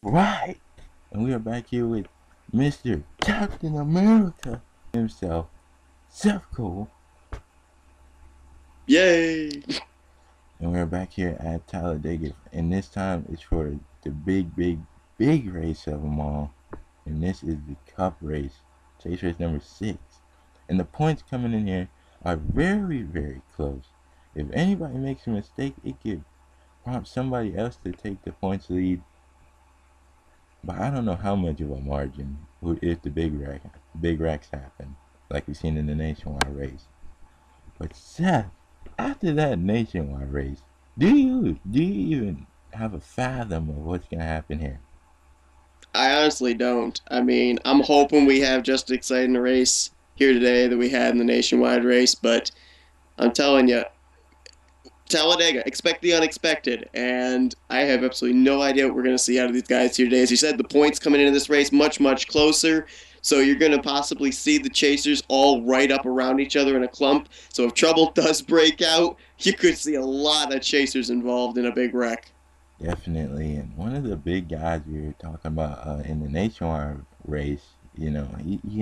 Right. And we are back here with Mr. Captain America himself, Seth. Yay! And we're back here at Talladega. And this time it's for the big race of them all. And this is the Cup race. Chase race number 6. And the points coming in here are very close. If anybody makes a mistake, it could prompt somebody else to take the points lead. But I don't know how much of a margin if the big racks happen, like we've seen in the nationwide race. But Seth, after that nationwide race, do you even have a fathom of what's gonna happen here? I honestly don't. I mean, I'm hoping we have just as exciting a race here today that we had in the nationwide race, but I'm telling you, Talladega, expect the unexpected, and I have absolutely no idea what we're going to see out of these guys here today. As you said, the points coming into this race much closer, so you're going to possibly see the chasers all right up around each other in a clump. So if trouble does break out, you could see a lot of chasers involved in a big wreck. Definitely, and one of the big guys we were talking about in the nationwide race, he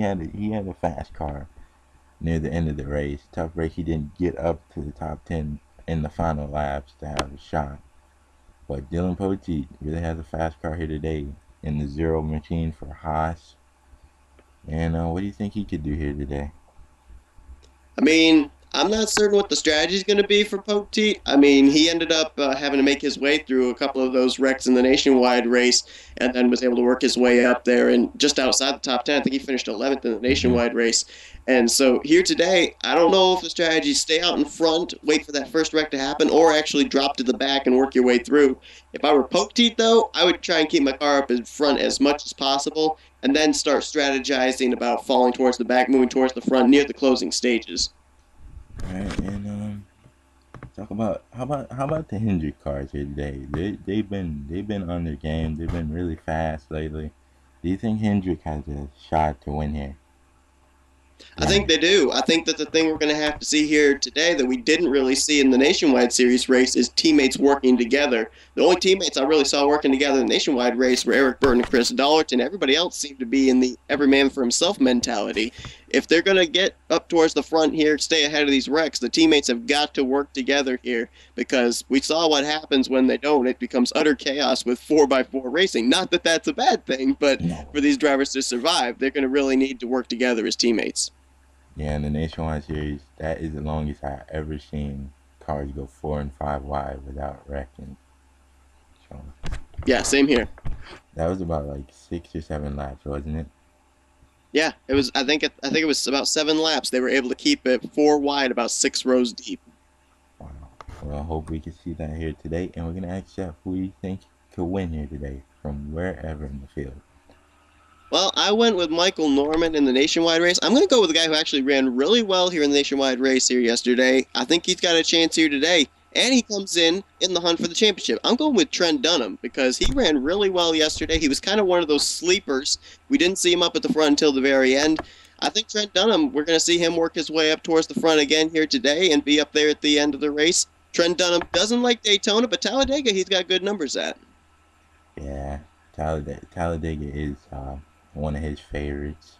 had a fast car near the end of the race. Tough break, he didn't get up to the top 10 in the final laps to have a shot. But Dylan Poteet really has a fast car here today in the zero machine for Haas. And what do you think he could do here today? I mean, I'm not certain what the strategy is going to be for Poteet. I mean, he ended up having to make his way through a couple of those wrecks in the nationwide race and then was able to work his way up there and just outside the top 10. I think he finished 11th in the Hmm. nationwide race. And so here today, I don't know if the strategy is stay out in front, wait for that first wreck to happen, or actually drop to the back and work your way through. If I were Poteet, though, I would try and keep my car up in front as much as possible and then start strategizing about falling towards the back, moving towards the front near the closing stages. All right, and talk about how about the Hendrick cars here today? They've been on their game. They've been really fast lately. Do you think Hendrick has a shot to win here? I think Again, they do. I think that the thing we're going to have to see here today that we didn't really see in the Nationwide Series race is teammates working together. The only teammates I really saw working together in the Nationwide race were Eric Burton and Chris Dollarton. Everybody else seemed to be in the every man for himself mentality. If they're going to get up towards the front here, stay ahead of these wrecks, the teammates have got to work together here because we saw what happens when they don't. It becomes utter chaos with 4x4 racing. Not that that's a bad thing, but no. for these drivers to survive, they're going to really need to work together as teammates. Yeah, in the Nationwide Series, that is the longest I ever seen cars go 4 and 5 wide without wrecking. So Yeah, same here. that was about like 6 or 7 laps, wasn't it? Yeah, it was. I think it was about 7 laps. They were able to keep it four wide, about 6 rows deep. Wow. Well, I hope we can see that here today, and we're gonna ask Jeff who you think could win here today from wherever in the field. Well, I went with Michael Norman in the nationwide race. I'm going to go with a guy who actually ran really well here in the nationwide race here yesterday. I think he's got a chance here today, and he comes in the hunt for the championship. I'm going with Trent Dunham because he ran really well yesterday. He was kind of one of those sleepers. We didn't see him up at the front until the very end. I think Trent Dunham, we're going to see him work his way up towards the front again here today and be up there at the end of the race. Trent Dunham doesn't like Daytona, but Talladega he's got good numbers at. Yeah, Talladega is one of his favorites.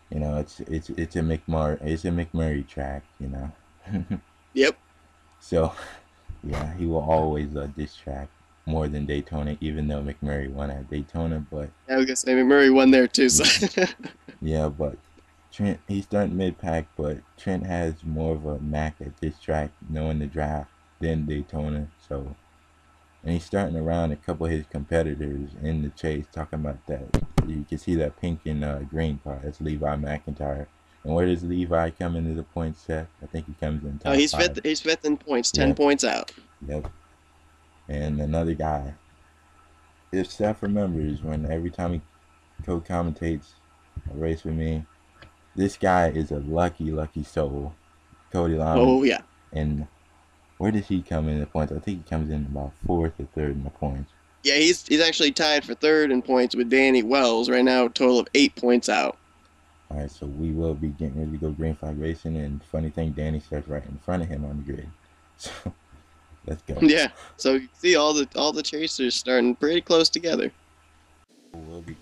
It's a McMurray track. Yep. So yeah, he will always this track more than Daytona, even though McMurray won at Daytona. But I was gonna say Murray won there too. So yeah, but Trent he's starting mid pack, but Trent has more of a knack at this track, knowing the draft than Daytona. So and he's starting around a couple of his competitors in the chase, talking about that. You can see that pink and green car. That's Levi McIntyre. And where does Levi come into the point set? I think he comes in top he's five. fifth. He's fifth in points, 10 Yep, points out. yep. And another guy, if Seth remembers, when every time he co-commentates a race with me, this guy is a lucky soul. Cody Lyman. Oh yeah, And where does he come in the points? I think he comes in about fourth or third in the points. yeah. He's actually tied for third in points with Danny Wells right now, a total of 8 points out. All right, so we will be getting ready to go green flag racing, and funny thing, Danny starts right in front of him on the grid. So let's go. Yeah. So you see all the chasers starting pretty close together.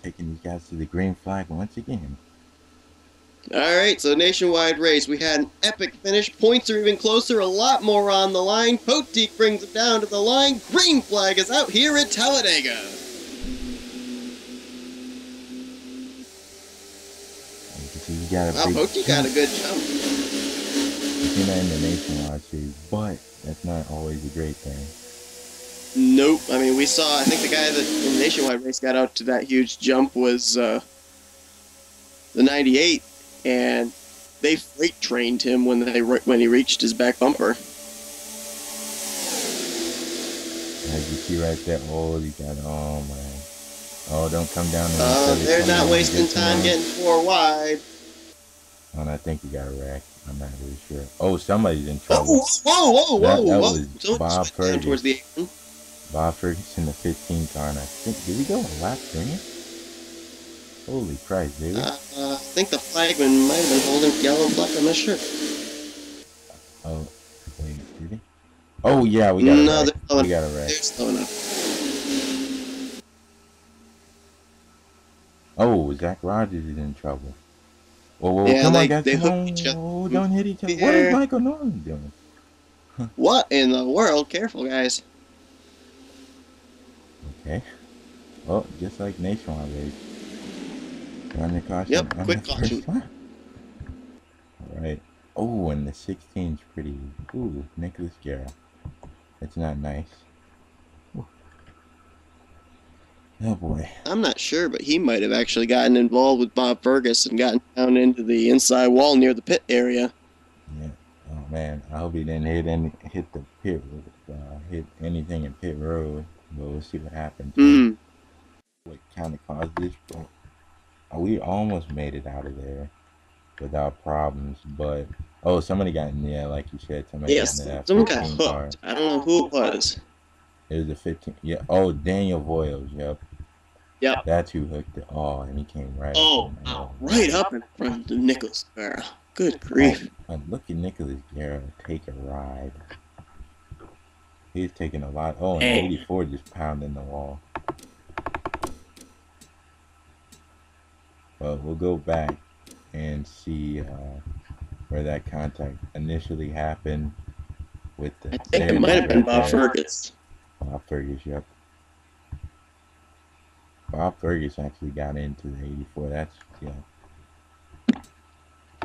We're taking these guys to the green flag once again. All right, so nationwide race. We had an epic finish. Points are even closer. A lot more on the line. Poteet brings it down to the line. Green flag is out here at Talladega. You can see he got a big Poteet got a good jump. You've seen that in the nationwide series, but that's not always a great thing. Nope. I mean, we saw. I think the guy that in the nationwide race got out to that huge jump was the 98, and they freight trained him when he reached his back bumper. As you see right there, oh, you got, oh man, oh, don't come down. They're not wasting time getting 4 wide. And I think he got wrecked. I'm not really sure. Oh, somebody's in trouble. Whoa! That was Bob Ferguson. Towards the apron. Bob Ferguson, the 15 car, and I think, did we go a lap green? Holy Christ, did we? I think the flagman might have been holding yellow flag on his shirt. Oh, wait, did he? Oh, yeah, we got a wreck. We got a wreck. They're slow enough. Oh, Zach Rogers is in trouble. Whoa, yeah, come on, guys, come on. Oh, don't hit each other. What is Michael Norman doing? What in the world? Careful, guys. Okay. Well, just like nationwide race. Run the caution. Yep, quick caution. Alright. Oh, and the 16's pretty. Ooh, Nicholas Guerra. That's not nice. Ooh. Oh boy. I'm not sure, but he might have actually gotten involved with Bob Ferguson and gotten down into the inside wall near the pit area. Yeah. Oh man, I hope he didn't hit the pit, hit anything in pit road. But we'll see what happens. What kind of caused this? But we almost made it out of there without problems. But oh, somebody got in there, like you said. Somebody got in that someone got 15 hooked. car. I don't know who it was. It was a 15. Yeah. Oh, Daniel Voiles. Yep. Yep. That's who hooked it. Oh, and he came right. Right up in front of Nicholas Guerra. Good grief. Oh, look at Nicholas Guerra take a ride. He's taking a lot. Oh, and 84 just pounding the wall. But we'll go back and see where that contact initially happened with the. I think it might have been Bob Fergus. Bob Fergus, yep. Bob Fergus actually got into the 84. That's, yeah.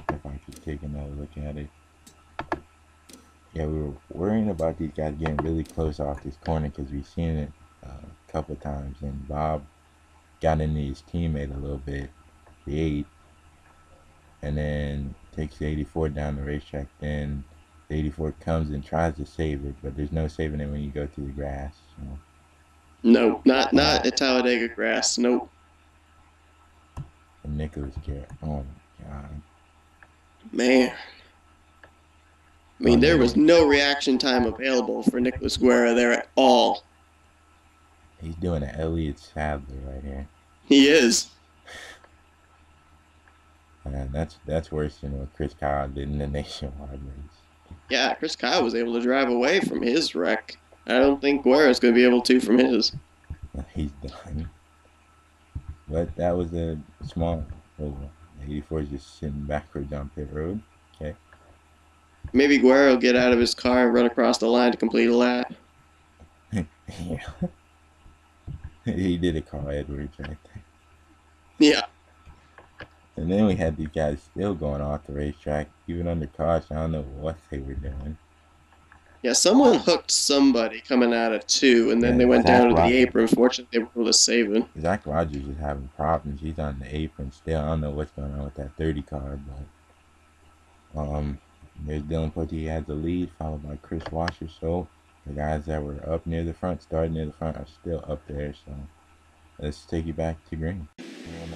If I keep taking another look at it. Yeah, we were worrying about these guys getting really close off this corner because we've seen it a couple of times. And Bob got into his teammate a little bit, the 8, and then takes the 84 down the racetrack. Then the 84 comes and tries to save it, but there's no saving it when you go through the grass. So. No, not at Talladega grass. Nope. And Nicholas Guerra. Oh my God. Man. I mean, there was no reaction time available for Nicholas Guerra there at all. He's doing an Elliott Sadler right here. He is. That's worse than what Chris Kyle did in the nationwide race. Yeah, Chris Kyle was able to drive away from his wreck. I don't think Guerra's going to be able to from his. He's done. But that was a small. Oh, 84 is just sitting backwards on pit road. Okay. Maybe Guerra will get out of his car and run across the line to complete a lap. Yeah. He did a Carl Edwards right there. Yeah. And then we had these guys still going off the racetrack, even under caution. I don't know what they were doing. Yeah, someone hooked somebody coming out of 2, and then they went down to the apron. Fortunately, they were able to save it. Zach Rogers is having problems. He's on the apron still. I don't know what's going on with that 30 car, but there's Dylan Poteet. He has the lead, followed by Chris Washer. So the guys that were up near the front, starting near the front, are still up there. So let's take you back to green. And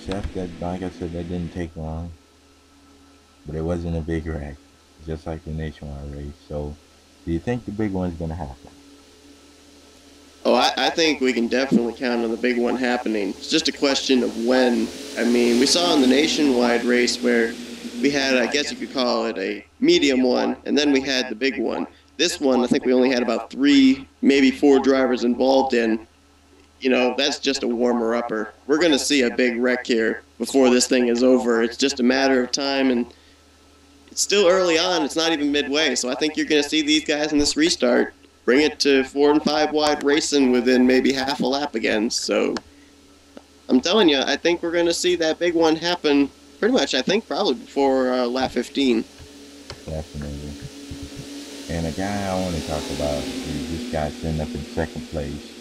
Seth, that, like I said, that didn't take long, but it wasn't a big wreck, just like the nationwide race. So do you think the big one's going to happen? Oh, I think we can definitely count on the big one happening. It's just a question of when. I mean, we saw in the nationwide race where we had, I guess you could call it a medium one, and then we had the big one. This one, I think we only had about 3, maybe 4 drivers involved in. that's just a warmer-upper. We're going to see a big wreck here before this thing is over. It's just a matter of time, and it's still early on. It's not even midway, so I think you're going to see these guys in this restart bring it to 4 and 5 wide racing within maybe half a lap again. So I'm telling you, I think we're going to see that big one happen pretty much, I think, probably before lap 15. Definitely. And a guy I want to talk about is this guy sitting up in second place.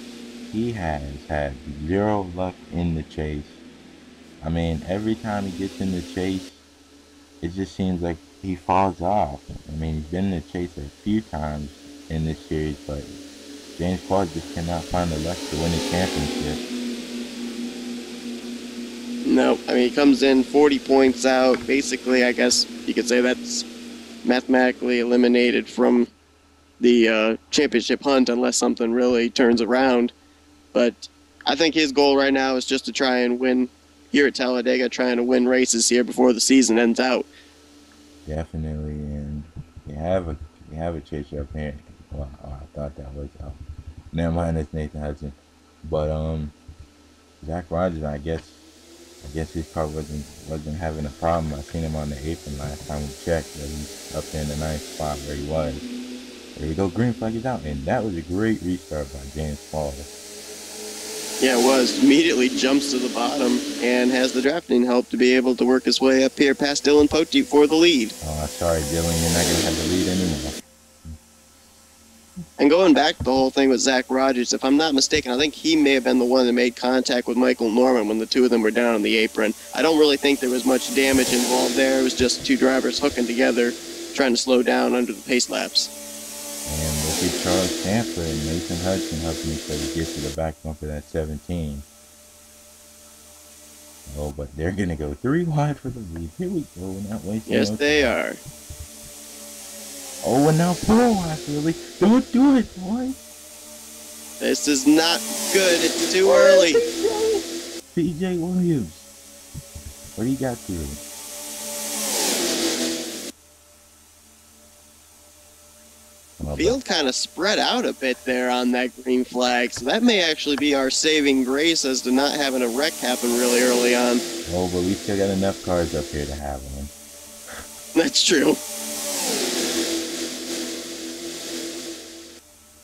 He has had zero luck in the chase. I mean, every time he gets in the chase, it just seems like he falls off. I mean, he's been in the chase a few times in this series, but James Paul just cannot find the luck to win a championship. No, I mean, he comes in 40 points out. Basically, I guess you could say that's mathematically eliminated from the championship hunt unless something really turns around. But I think his goal right now is just to try and win here at Talladega, trying to win races here before the season ends out. Definitely, and you have a chaser up here. Well, I thought that was never mind, it's Nathan Hudson. But Zach Rogers, I guess his car wasn't having a problem. I seen him on the apron last time we checked, but he's up there in the ninth spot where he was. There we go, green flag is out, and that was a great restart by James Paul. Yeah, it was. Immediately jumps to the bottom and has the drafting help to be able to work his way up here past Dylan Pote for the lead. Oh, sorry, Dylan, you're not going to have the lead anymore. And going back to the whole thing with Zach Rogers, if I'm not mistaken, I think he may have been the one that made contact with Michael Norman when the two of them were down on the apron. I don't really think there was much damage involved there. It was just two drivers hooking together, trying to slow down under the pace laps. And look at Charles Stanford and Nathan Hudson helping each other get to the back bumper at 17. Oh, but they're going to go 3 wide for the lead. Here we go. Not wasting Yes, no they time. are. Oh, and now 4 wide for the lead. Don't do it, boy. This is not good. It's too early. PJ Williams. What do you got to do? Field kind of spread out a bit there on that green flag, so that may actually be our saving grace as to not having a wreck happen really early on. Oh, but we still got enough cars up here to have one. That's true.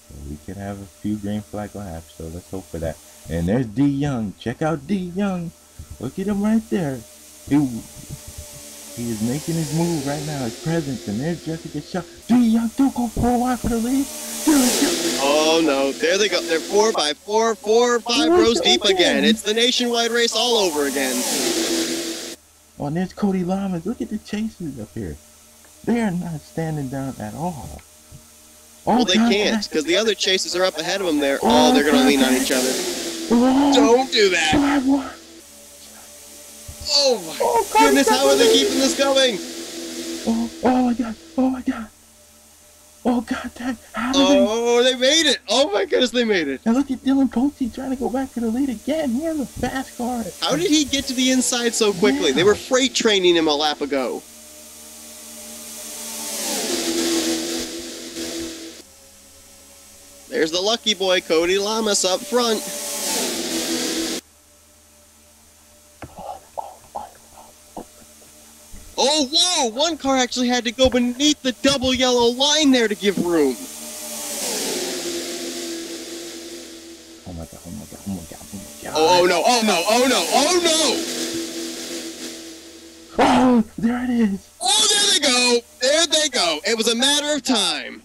So we could have a few green flag laps, so let's hope for that. And there's D Young. Check out D Young. Look at him right there. He is making his move right now, his presence, and there's Jessica Shaw. D Young, don't go 4 wide for the lead. Oh no, there they go. They're 4 by 4, 4 or 5 rows deep again. It's the nationwide race all over again. Oh, and there's Cody Lamas. Look at the chasers up here. They are not standing down at all. Well, they can't, because the other chasers are up ahead of them there. Oh, they're going to lean on each other. Don't do that. Oh my goodness, how are they keeping this going? Oh my god. Oh my god. Oh god dang. Oh, they made it. Oh my goodness, they made it. Now look at Dylan Pote trying to go back to the lead again. He has a fast car. How did he get to the inside so quickly? Yeah. They were freight training him a lap ago. There's the lucky boy, Cody Lamas, up front. Oh, whoa! One car actually had to go beneath the double yellow line there to give room. Oh my god, oh my god, oh my god, oh my god. Oh no, oh no, oh no, oh no! Oh, there it is. Oh, there they go! There they go! It was a matter of time.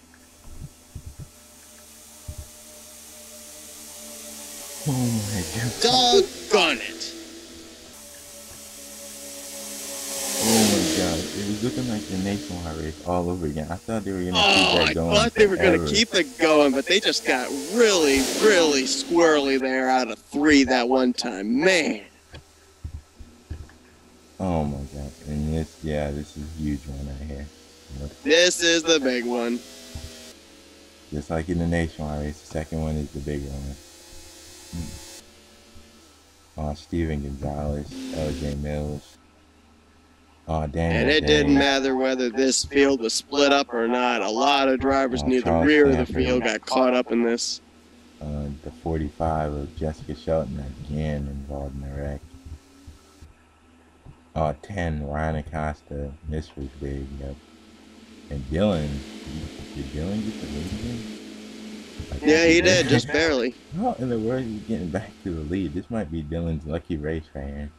Oh my god. Doggone it. Oh my god, it was looking like the nationwide race all over again. I thought they were going to keep that going. I thought they were going to keep it going, but they just got really, really squirrely there out of 3 that one time. Man. Oh my god. And this is a huge one right here. This is the big one. Just like in the nationwide race, the second one is the bigger one. Steven Gonzalez, LJ Mills. Daniel. And it didn't matter whether this field was split up or not. A lot of drivers near the rear of the field got caught up in this. the 45 of Jessica Shelton again involved in the wreck. 10, Ryan Acosta. This was big, yep. And Dylan, did Dylan get the lead again? Yeah, he did, just barely. How in the world is he getting back to the lead? This might be Dylan's lucky race right here.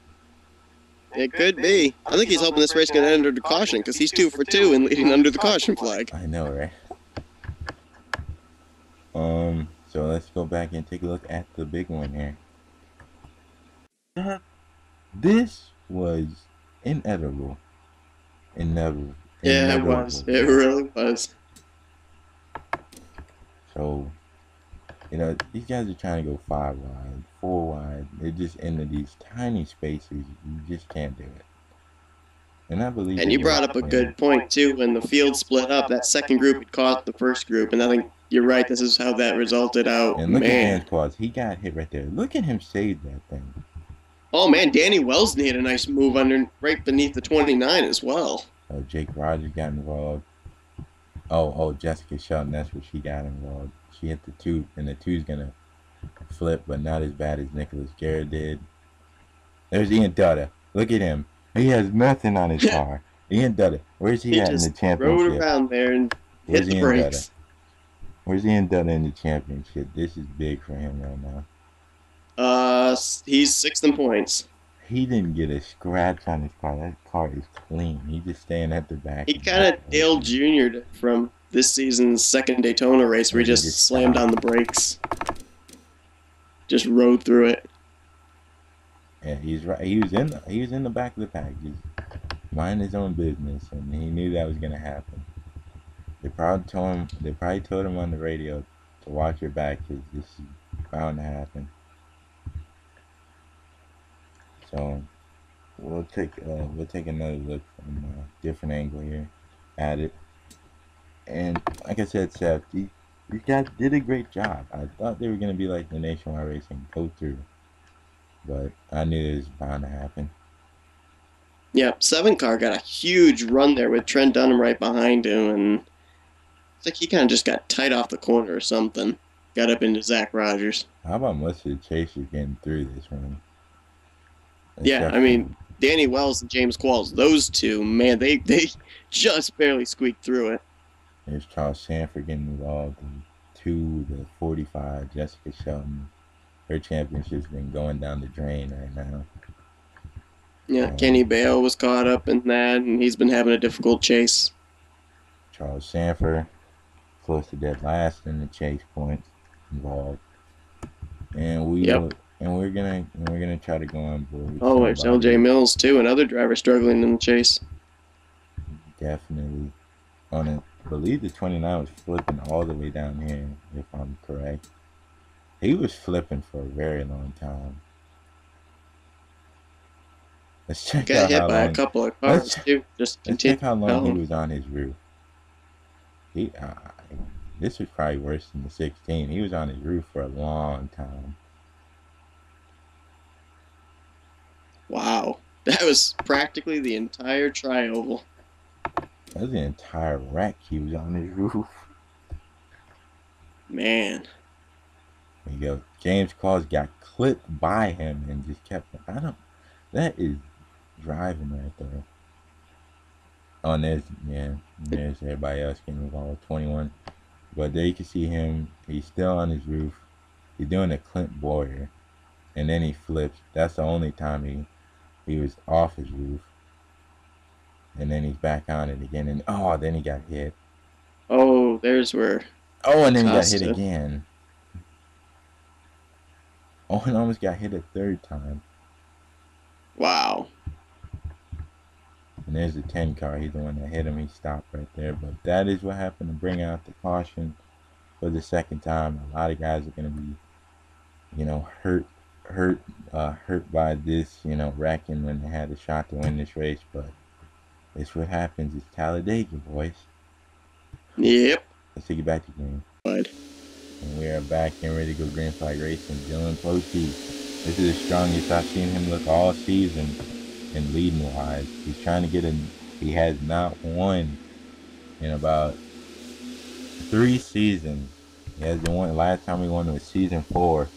It could be. I think he's hoping this race can end under the caution because he's 2 for 2 in leading under the caution flag. I know, right? So let's go back and take a look at the big one here. This was inedible. Inevitable. Yeah, it was. It really was. So, these guys are trying to go 5 wide, 4 wide. They're just into these tiny spaces. You just can't do it. And I believe. And you brought up a good point too. When the field split up, that second group had caught the first group, and I think you're right. This is how that resulted out. And look at Dan's claws. He got hit right there. Look at him save that thing. Oh man, Danny Wells made a nice move right beneath the 29 as well. Oh, Jake Rogers got involved. Oh, Jessica Shelton. That's where she got involved. She hit the 2, and the 2's gonna flip, but not as bad as Nicholas Garrett did. There's Ian Dutta. Look at him. He has nothing on his car. Ian Dutta. Where's he at in the championship? He just rode around there and hit the brakes. Where's Ian Dutta in the championship? This is big for him right now. He's 6th in points. He didn't get a scratch on his car. That car is clean. He's just staying at the back. He kind of Dale Jr.'d from this season's second Daytona race where he just slammed on the brakes. Just rode through it. Yeah, he's right. He was in the back of the pack, just minding his own business, and he knew that was gonna happen. They probably told him on the radio to watch your back, because this is bound to happen. So we'll take another look from a different angle here at it. And like I said, Seth, you guys did a great job. I thought they were gonna be like the Nationwide Racing, go through. But I knew it was bound to happen. Yeah, 7 car got a huge run there with Trent Dunham right behind him, and it's like he kind of just got tight off the corner or something. Got up into Zach Rogers. How about most of the chasers getting through this one? Yeah, I mean, Danny Wells and James Qualls, those two, man, they just barely squeaked through it. There's Charles Sanford getting involved in 2, the 45, Jessica Shelton. Her championship's been going down the drain right now. Yeah, Kenny Bale was caught up in that, and he's been having a difficult chase. Charles Sanford, close to dead last in the chase points involved. And we're gonna try to go on board. Oh, there's LJ Mills too, another driver struggling in the chase. Definitely. I believe the 29 was flipping all the way down here, if I'm correct. He was flipping for a very long time. Let's check Got hit by a couple of cars too. Just continue. Let's check how long he was on his roof. This was probably worse than the 16. He was on his roof for a long time. Wow, that was practically the entire tri-oval. That was the entire wreck. He was on his roof. Man. There you go. James Claus got clipped by him and just kept. That is driving right there. Oh, and there's everybody else getting involved. 21, but there you can see him. He's still on his roof. He's doing a Clint Boyer, and then he flips. That's the only time he was off his roof, and then he's back on it again. And then he got hit. Oh, there's where. Oh, and then he got hit again. Oh, and almost got hit a 3rd time. Wow. And there's the 10 car. He's the one that hit him. He stopped right there. But that is what happened to bring out the caution for the 2nd time. A lot of guys are going to be, hurt by this, wrecking when they had a shot to win this race. But it's what happens. It's Talladega, boys. Yep. Let's take it back to the game. Good. And we are back and ready to go green flag racing. Dylan Pote. This is the strongest I've seen him look all season in leading wise. He's trying to get he has not won in about 3 seasons. He has been won. Last time he won was season 4.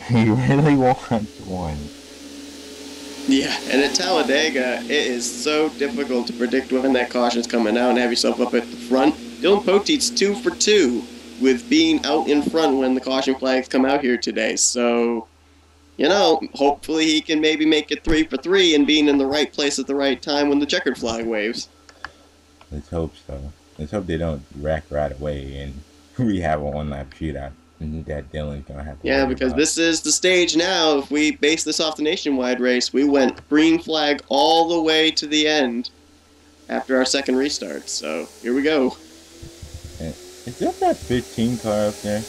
He really wants one. Yeah, and at Talladega, it is so difficult to predict when that caution's coming out and have yourself up at the front. Dylan Poteet's 2 for 2 with being out in front when the caution flags come out here today. So, hopefully he can maybe make it 3 for 3 and being in the right place at the right time when the checkered flag waves. Let's hope so. Let's hope they don't wreck right away and we have a one-lap shootout. That Dylan's gonna have to. Yeah, because this is the stage now. If we base this off the nationwide race, we went green flag all the way to the end after our second restart. So here we go. Is that 15 car up there?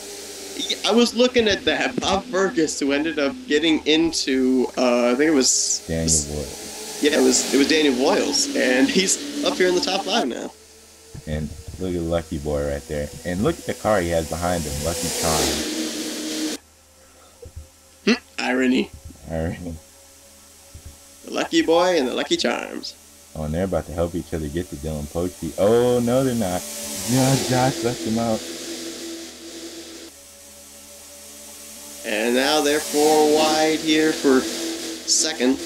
I was looking at that. Bob Fergus, who ended up getting into, I think it was Daniel Boyle. Yeah, it was Daniel Voiles, and he's up here in the top 5 now. And look at Lucky Boy right there. And look at the car he has behind him, Lucky Charms. Irony. Irony. The Lucky Boy and the Lucky Charms. Oh, and they're about to help each other get to Dylan Poteet. Oh, no, they're not. No, Josh left him out. And now they're 4 wide here for second.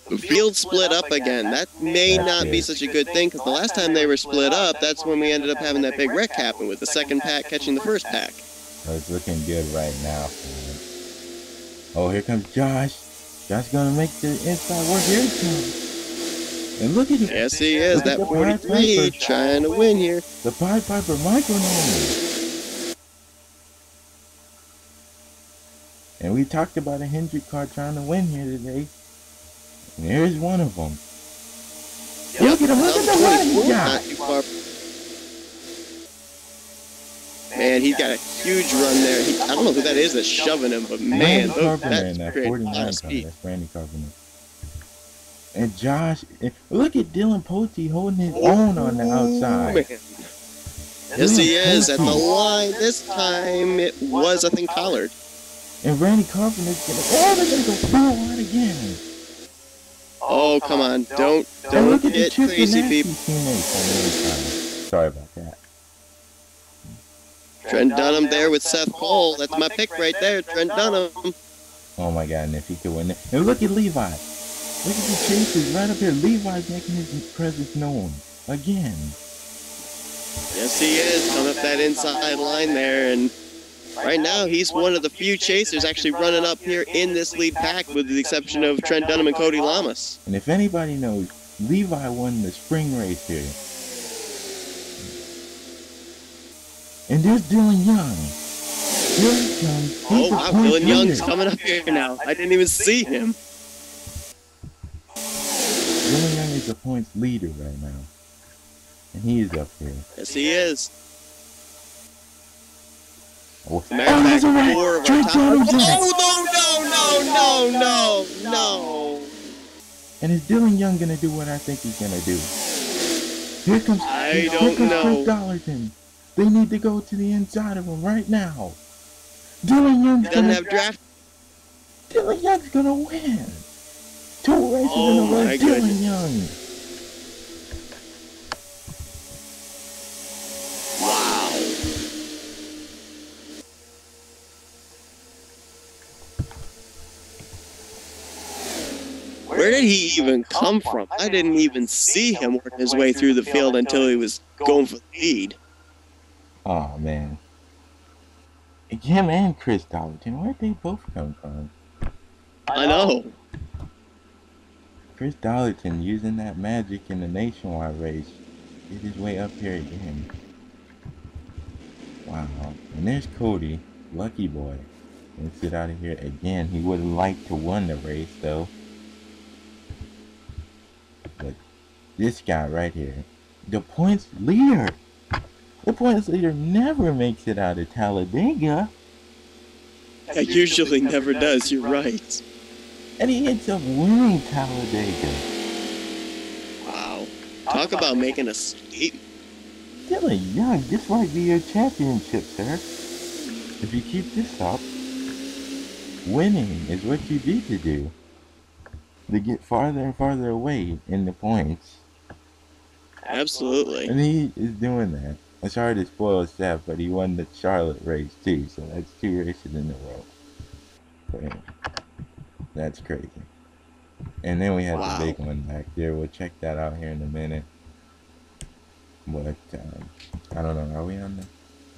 The field split up again. That may not be such a good thing, because the last time they were split up, that's when we ended up having that big wreck happen with the second pack catching the first pack. So it's looking good right now for him. Oh, here comes Josh. Josh gonna make the inside work. Here he comes. And look at him. Yes, he is. That 43 trying to win here. The Pied Piper micronormal. And we talked about a Hendrick car trying to win here today. And here's one of them. Yep. Look at him, look at the run he got. Man, he's got a huge run there. I don't know who that is that's shoving him, but man, that's that 49 car. That's Randy Carpenter. And Josh, look at Dylan Poteet holding his own on the outside. Man. Yes, he is. At the line this time, it was, I think, Collard. And Randy Carpenter's they're gonna go 4 wide again. Oh, come on. Don't get crazy, people. Sorry about that. Trent Dunham there with Seth Cole. That's my pick right there, Trent Dunham. Oh my God, and if he could win it. And look at Levi. Look at the chasers right up here. Levi's making his presence known again. Yes, he is. Coming up that inside line there, and right now he's one of the few chasers actually running up here in this lead pack, with the exception of Trent Dunham and Cody Lamas. And if anybody knows, Levi won the spring race here. And there's Dylan Young. Here he comes. Oh, wow, Dylan Young's coming up here now. I didn't even see him. Dylan Young is the points leader right now. And he is up here. Yes, he is. Oh, there's a wreck. Oh, no. And is Dylan Young going to do what I think he's going to do? Here comes Chris Dollarton. They need to go to the inside of him right now. Dylan Young's going to have draft. Dylan Young's going to win. 2 races in a row. Dylan Young. Wow. Where did he even come from? I didn't even see him work his way through the field until he was going for the lead. Oh, man. Him and Chris Dollarton, where'd they both come from? I know. Chris Dollarton using that magic in the nationwide race. Get his way up here again. Wow. And there's Cody, Lucky Boy. Let's get out of here again. He would have liked to win the race, though. But this guy right here, the points leader. The points leader never makes it out of Talladega. It usually never does, you're right. And he ends up winning Talladega. Wow. Talk about making a statement. Dylan Young, this might be your championship, sir. If you keep this up, winning is what you need to do. To get farther and farther away in the points. Absolutely. And he is doing that. It's hard to spoil Seth, but he won the Charlotte race too, so that's 2 races in a row for him. That's crazy. And then we had the Wow. big one back there. We'll check that out here in a minute. But I don't know. Are we on the?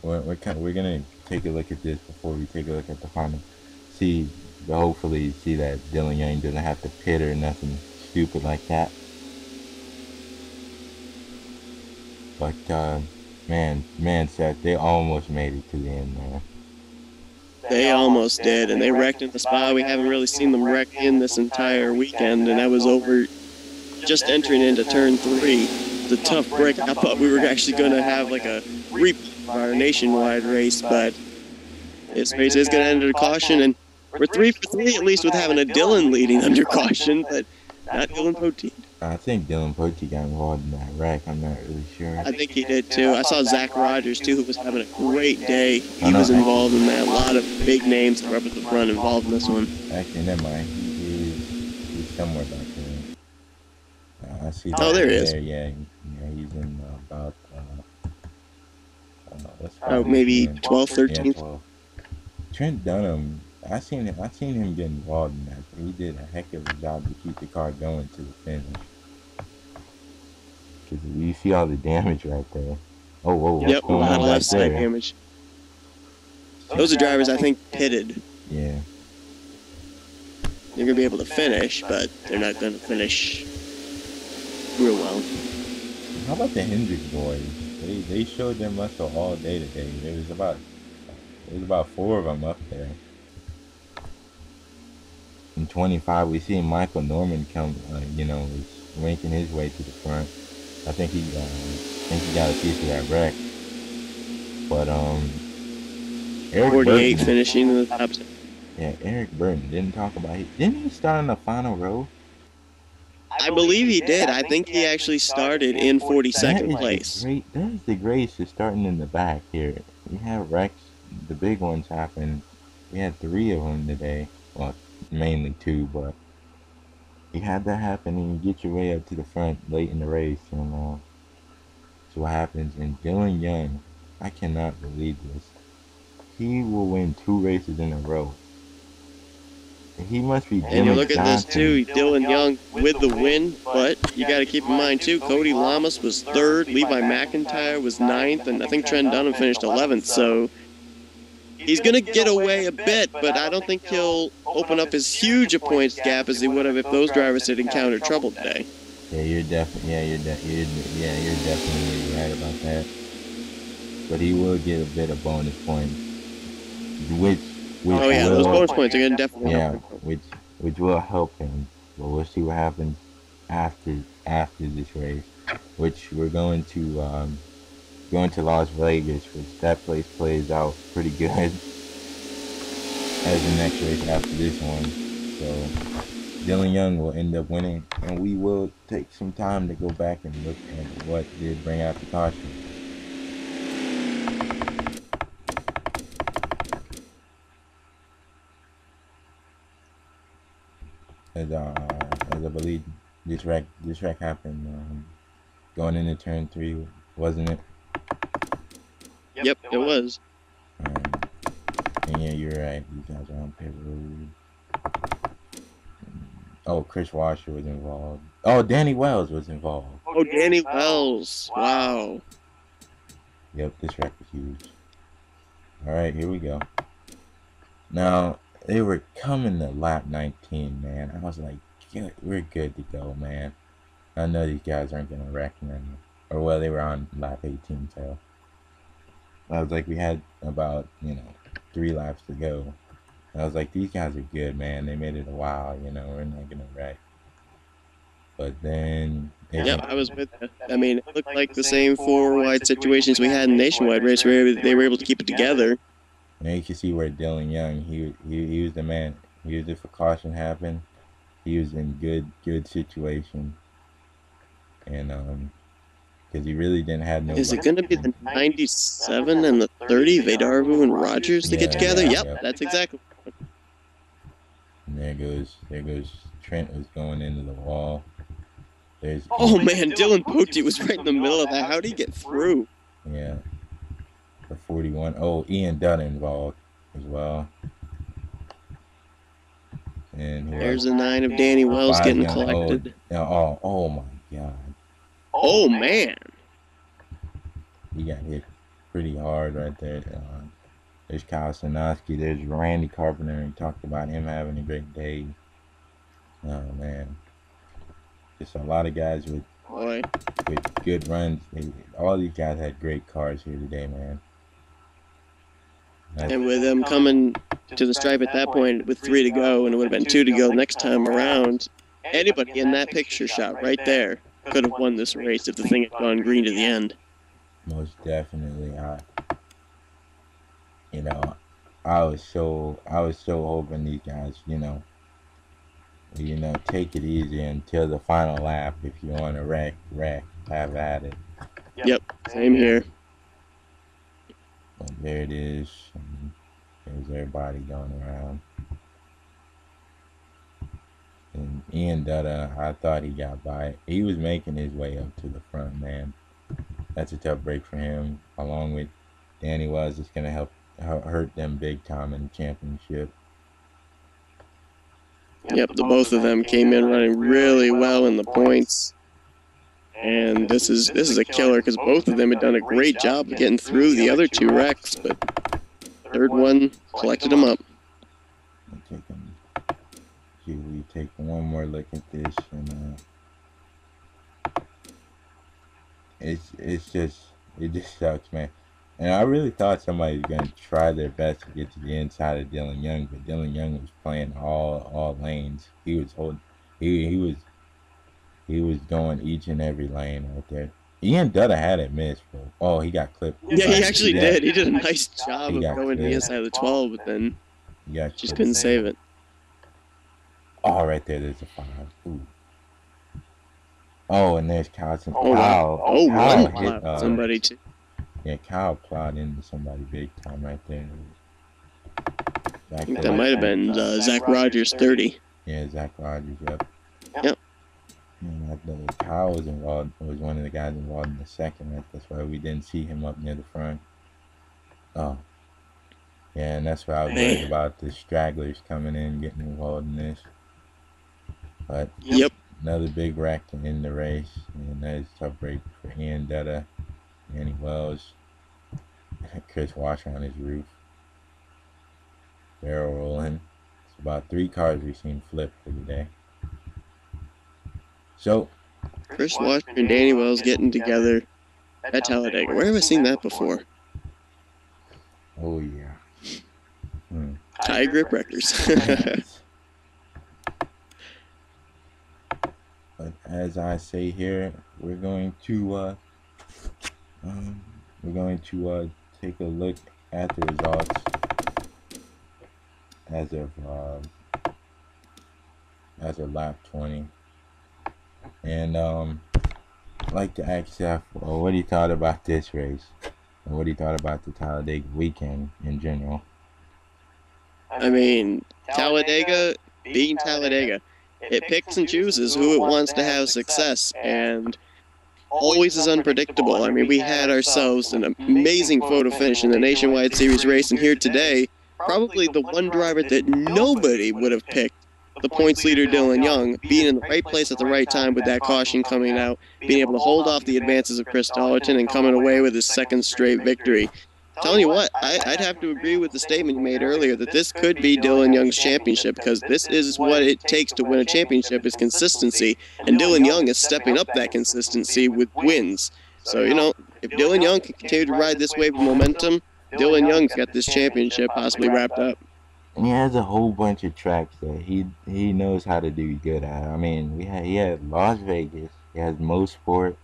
We're gonna take a look at this before we take a look at the final. See, hopefully see that Dylan Young doesn't have to pit or nothing stupid like that. But man, Seth, they almost made it to the end, man. They almost did, and they wrecked in the spot. We haven't really seen them wreck in this entire weekend, and that was over just entering into turn 3. The tough break. I thought we were actually going to have like a replay of our nationwide race, but this race is going to end under caution, and we're 3 for 3 at least with having a Dylan leading under caution, but not Dylan Poteet. I think Dylan Poteet got involved in that wreck. I'm not really sure. I think he did too. I saw Zach Rogers too, who was having a great day. He was involved in that. A lot of big names that were up at the front involved in this one. Actually, never mind. He's somewhere back there. I see. Oh, there he is. Yeah, he's in about maybe 12, 13. Yeah, 12. Trent Dunham. I seen him get involved in that. But he did a heck of a job to keep the car going to the finish. Cause you see all the damage right there. Oh, whoa! Yep, a lot of left side there? damage. Those are drivers I think pitted. Yeah. They're gonna be able to finish, but they're not gonna finish real well. How about the Hendrick boys? They showed their muscle all day today. There was about 4 of them up there. In 25, we see Michael Norman come, is ranking his way to the front. I think he got a piece of that wreck. But Eric 48 Burton, finishing in the top 10. Yeah, Eric Burton didn't talk about it. Didn't he start in the final row? I believe he did. I think he actually started in 42nd place. That is the grace of starting in the back here. We have wrecks. The big ones happen. We had 3 of them today. Well, mainly 2, but you had that happen and you get your way up to the front late in the race, and so what happens. And Dylan Young, I cannot believe this. He will win 2 races in a row. He must be. And you look at this too, Dylan Young with the win, but you got to keep in mind too, Cody Lamas was 3rd, Levi McIntyre was 9th, and I think Trent Dunham finished 11th. So he's going to get away a bit, but I don't think he'll open up as huge a points gap as he would have if those drivers had encountered trouble today. Yeah, you're definitely right about that. But he will get a bit of bonus points, which those bonus points are going to definitely help him. which will help him. But we'll see what happens after this race, which we're going to Las Vegas, which that place plays out pretty good as the next race after this one. So Dylan Young will end up winning, and we will take some time to go back and look at what did bring out the caution. As I believe this wreck happened going into turn 3, wasn't it? Yep, it was. And yeah, you're right. These guys are on pit road. Oh, Chris Washer was involved. Oh, Danny Wells was involved. Oh, Danny Wells. Wow. Yep, this wreck was huge. All right, here we go. Now, they were coming to lap 19, man. I was like, we're good to go, man. I know these guys aren't going to wreck them. Or, well, they were on lap 18, so. I was like, we had about, 3 laps to go. I was like, these guys are good, man. They made it a while, we're not going to wreck. But then... Yep, I was with you. I mean, it looked like the same 4-wide situations we had in Nationwide race where they were able to keep it together. And you can see where Dylan Young, he was the man. He was if a caution happened, he was in good situation. And because he really didn't have no. Is it going to be the 97 and the 30, Vedarvu and Rogers to get together? Yep, that's exactly. And there goes Trent was going into the wall. Oh man, Dylan Poteet was right in the middle of that. How did he get through? Yeah, everyone. Oh, Ian Dunn involved as well. And who There's else? a 9 of Danny Wells Five's getting gonna. Oh, collected. oh my God. Oh, man. He got hit pretty hard right there. There's Kyle Sinoski. There's Randy Carpenter. We talked about him having a great day. Oh man, just a lot of guys Boy. with good runs. All these guys had great cars here today, man. And with them coming to the stripe at that point with 3 to go, and it would have been 2 to go next time around, anybody in that picture shot right there could have won this race if the thing had gone green to the end. Most definitely. You know, I was so hoping these guys, take it easy until the final lap. If you want to wreck, have at it. Yep, same here. But there it is. And there's everybody going around. And Ian Dutta, I thought he got by. He was making his way up to the front, man. That's a tough break for him. Along with Danny Wells, it's going to hurt them big time in the championship. Yep, the both of them came in running really well in the points. And this is a killer because both of them had done a great job of getting through the other 2 wrecks, but third one collected them up. We take one more look at this, and it just sucks, man. And I really thought somebody was gonna try their best to get to the inside of Dylan Young, but Dylan Young was playing all lanes. He was holding, he was going each and every lane right there. Ian Dutta had it missed, bro. Oh, he got clipped. Yeah, he actually did. He did a nice job of going to the inside of the 12, but then just couldn't save it. Oh, right there, there's a 5. Ooh. Oh, and there's Carlson. Oh, wow. Oh, Kyle hit somebody too. Yeah, Kyle plowed into somebody big time right there. I think that might have been Zach Rogers, 30. Yeah, Zach Rogers, yep. Yep. And Kyle was one of the guys involved in the second. Right? That's why we didn't see him up near the front. Oh. Yeah, and that's why I was worried about the stragglers coming in, getting involved in this. But yep, another big wreck in the race, and that is a tough break for Ian Dutta, Danny Wells, Chris Washer on his roof, barrel rolling. It's about 3 cars we've seen flip for today. So, Chris Washer and Danny Wells getting together at Talladega. Where have I seen that before? Oh yeah. Tie grip wreckers. But as I say here, we're going to take a look at the results as of lap 20, and I'd like to ask Seth what he thought about this race and what he thought about the Talladega weekend in general. I mean, Talladega being Talladega. It picks and chooses who it wants to have success, and always is unpredictable. I mean, we had ourselves an amazing photo finish in the Nationwide Series race, and here today, probably the one driver that nobody would have picked, the points leader Dylan Young, being in the right place at the right time with that caution coming out, being able to hold off the advances of Chris Dollerton and coming away with his 2nd straight victory. Telling you what, I'd have to agree with the statement you made earlier that this could be Dylan Young's championship, because this is what it takes to win a championship is consistency, and Dylan Young is stepping up that consistency with wins. So, if Dylan Young can continue to ride this wave of momentum, Dylan Young's got this championship possibly wrapped up. And he has a whole bunch of tracks that he knows how to do good at. I mean, he had Las Vegas, he has Mosport,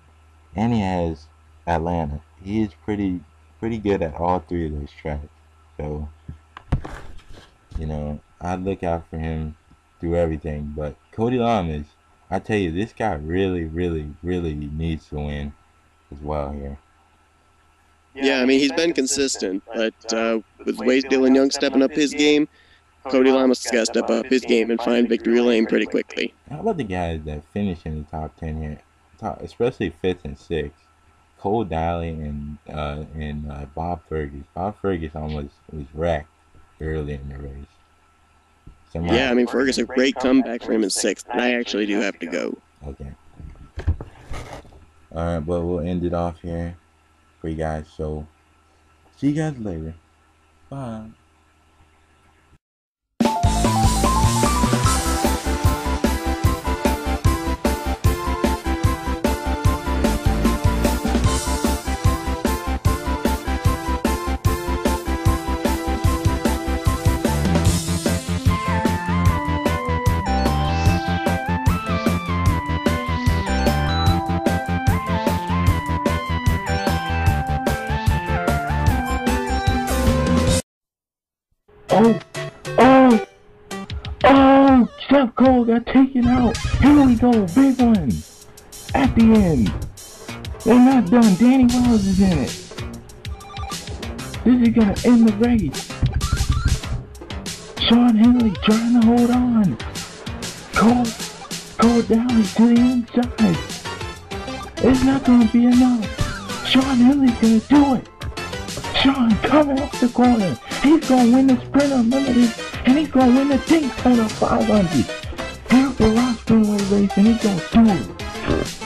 and he has Atlanta. He is pretty good at all 3 of those tracks. So, I'd look out for him through everything. But Cody Lamas, I tell you, this guy really, really, really needs to win as well here. Yeah, I mean, he's been consistent, but with the way Dylan Young stepping up his game, Cody Lamas has got to step up his game and find victory lane pretty quickly. How about the guys that finish in the top 10 here, especially 5th and 6th? Cole Daly and Bob Fergus. Bob Fergus almost was wrecked early in the race. Yeah, Somehow. I mean, Fergus, a great comeback for him in sixth, and I actually do have to go. Okay. All right, but we'll end it off here for you guys. So see you guys later. Bye. Oh, oh, oh! Seth Cole got taken out. Here we go, big one at the end. They're not done. Danny Wells is in it. This is gonna end the race. Sean Henley trying to hold on. Cole down to the inside. It's not gonna be enough. Sean Henley's gonna do it. Sean coming off the corner. He's gonna win the Sprint Unlimited, and he's gonna win the Daytona 500. Beautiful Rock Speedway race, and he's gonna do it.